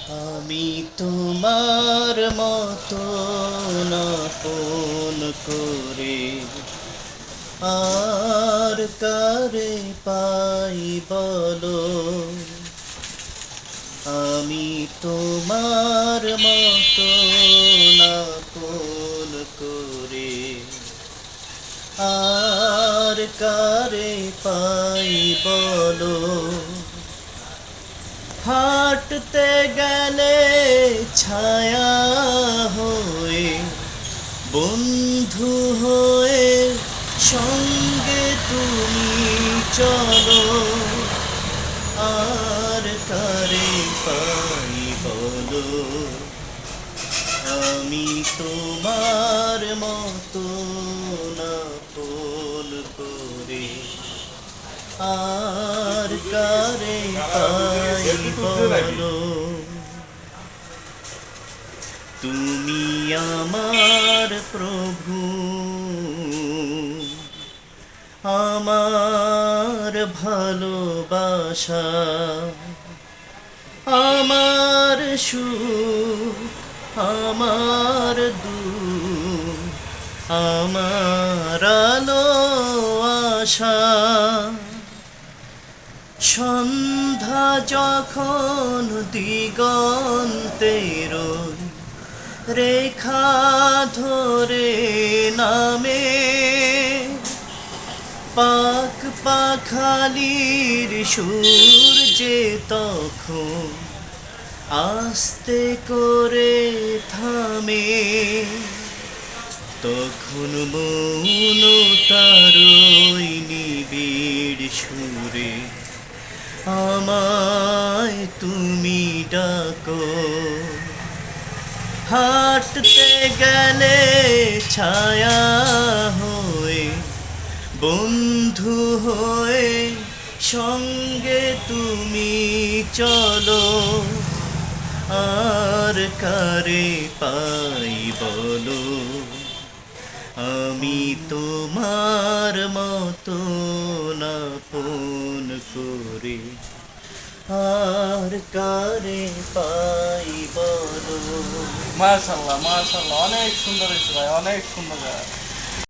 আমি তোমার মতো আপন করে আর কারে পাই বলো। আমি তোমার মতো আপন করে আর কারে পাই বলো। হাঁটতে গেলে ছায়া হয়ে, বন্ধু হয়ে সঙ্গে তুমি চলো। আর কারে পাই বলো। আমি তোমার মতো আপন করে আর কারে পাই বলো। তুমি আমার প্রভু, আমার ভালোবাসা, আমার সুখ, আমার দুঃখ, আমার আলো আশা। সন্ধ্যা যখন দিগন্তের রেখা ধরে নামে, পাখ পাখালির সুর যে তখন আস্তে করে থামে, তখন মৌনতারই নিবিড় সুরে আমায় তুমি ডাকো। হাঁটতে গেলে ছায়া হয়ে, বন্ধু হয়ে সঙ্গে তুমি চলো। আর কারে পাই বলো। আমি তোমার মতো আপন করে আর কারে পাই বলো। মাশাআল্লাহ মাশাআল্লাহ, অনেক সুন্দর হয়েছে ভাই, অনেক সুন্দর গান।